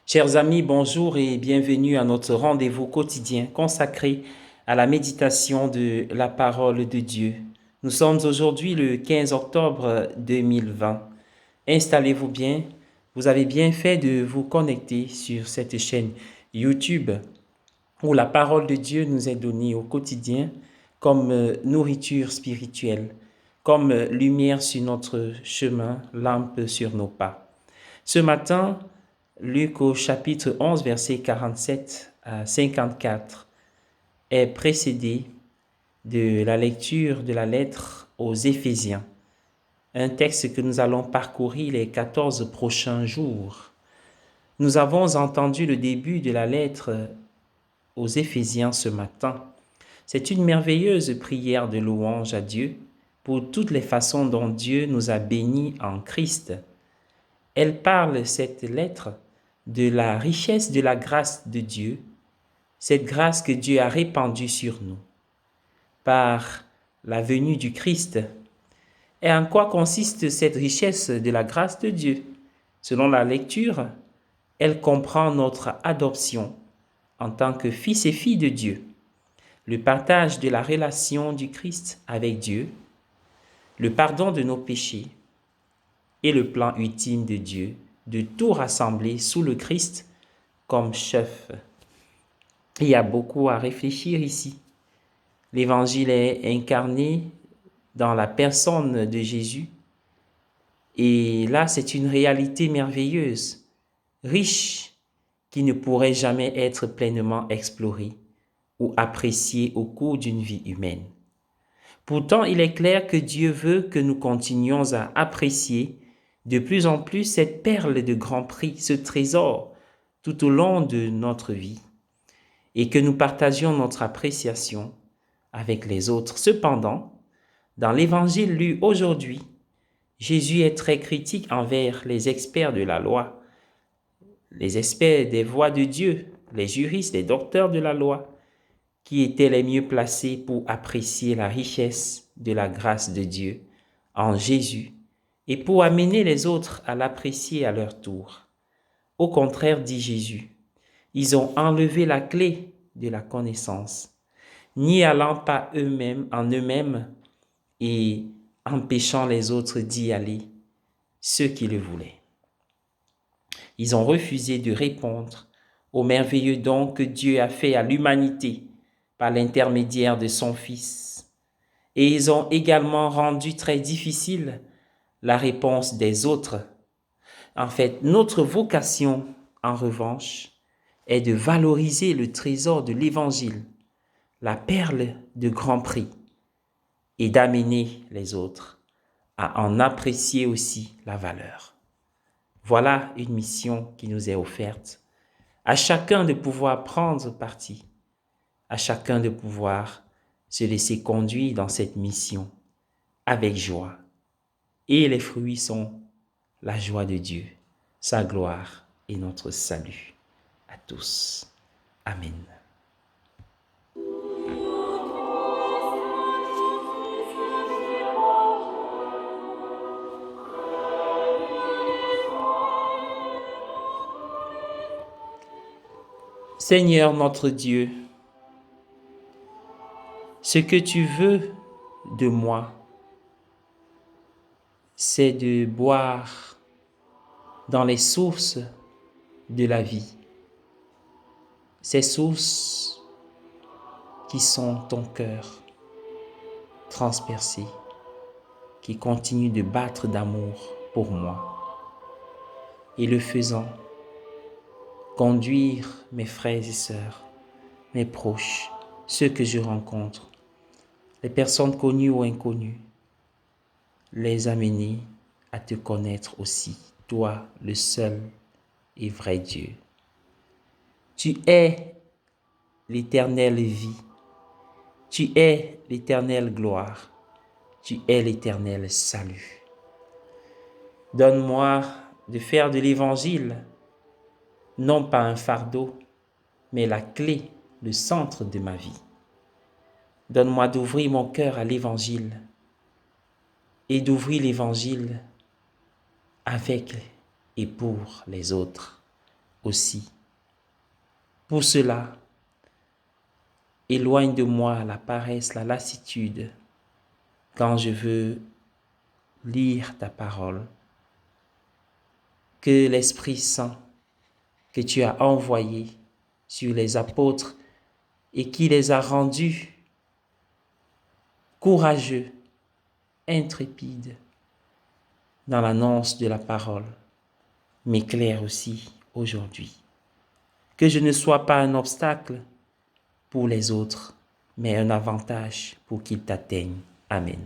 Chers amis, bonjour et bienvenue à notre rendez-vous quotidien consacré à la méditation de la parole de Dieu. Nous sommes aujourd'hui le 15 octobre 2020. Installez-vous bien. Vous avez bien fait de vous connecter sur cette chaîne YouTube où la parole de Dieu nous est donnée au quotidien comme nourriture spirituelle, comme lumière sur notre chemin, lampe sur nos pas. Ce matin, Luc au chapitre 11, versets 47 à 54 est précédé de la lecture de la lettre aux Éphésiens, un texte que nous allons parcourir les 14 prochains jours. Nous avons entendu le début de la lettre aux Éphésiens ce matin. C'est une merveilleuse prière de louange à Dieu pour toutes les façons dont Dieu nous a bénis en Christ. Elle parle, cette lettre, de la richesse de la grâce de Dieu, cette grâce que Dieu a répandue sur nous par la venue du Christ. Et en quoi consiste cette richesse de la grâce de Dieu? Selon la lecture, elle comprend notre adoption en tant que fils et filles de Dieu, le partage de la relation du Christ avec Dieu, le pardon de nos péchés et le plan ultime de Dieu de tout rassembler sous le Christ comme chef. Il y a beaucoup à réfléchir ici. L'évangile est incarné dans la personne de Jésus. Et là, c'est une réalité merveilleuse, riche, qui ne pourrait jamais être pleinement explorée ou appréciée au cours d'une vie humaine. Pourtant, il est clair que Dieu veut que nous continuions à apprécier de plus en plus cette perle de grand prix, ce trésor, tout au long de notre vie, et que nous partagions notre appréciation avec les autres. Cependant, dans l'évangile lu aujourd'hui, Jésus est très critique envers les experts de la loi, les experts des voies de Dieu, les juristes, les docteurs de la loi, qui étaient les mieux placés pour apprécier la richesse de la grâce de Dieu en Jésus et pour amener les autres à l'apprécier à leur tour. Au contraire, dit Jésus, ils ont enlevé la clé de la connaissance, n'y allant pas eux-mêmes en eux-mêmes et empêchant les autres d'y aller, ceux qui le voulaient. Ils ont refusé de répondre au merveilleux don que Dieu a fait à l'humanité par l'intermédiaire de son Fils. Et ils ont également rendu très difficile la réponse des autres. En fait, notre vocation, en revanche, est de valoriser le trésor de l'Évangile, la perle de grand prix, et d'amener les autres à en apprécier aussi la valeur. Voilà une mission qui nous est offerte. À chacun de pouvoir prendre parti, à chacun de pouvoir se laisser conduire dans cette mission avec joie. Et les fruits sont la joie de Dieu, sa gloire et notre salut. À tous. Amen. Seigneur notre Dieu, ce que tu veux de moi, c'est de boire dans les sources de la vie, ces sources qui sont ton cœur transpercé, qui continue de battre d'amour pour moi, et le faisant, conduire mes frères et sœurs, mes proches, ceux que je rencontre, les personnes connues ou inconnues, les amener à te connaître aussi, toi, le seul et vrai Dieu. Tu es l'éternelle vie, tu es l'éternelle gloire, tu es l'éternel salut. Donne-moi de faire de l'Évangile non pas un fardeau, mais la clé, le centre de ma vie. Donne-moi d'ouvrir mon cœur à l'Évangile et d'ouvrir l'Évangile avec et pour les autres. aussi. Pour cela, éloigne de moi la paresse, la lassitude, quand je veux lire ta parole. Que l'Esprit Saint que tu as envoyé sur les apôtres et qui les a rendus courageux, intrépides dans l'annonce de la parole, m'éclaire aussi aujourd'hui. Que je ne sois pas un obstacle pour les autres, mais un avantage pour qu'ils t'atteignent. Amen.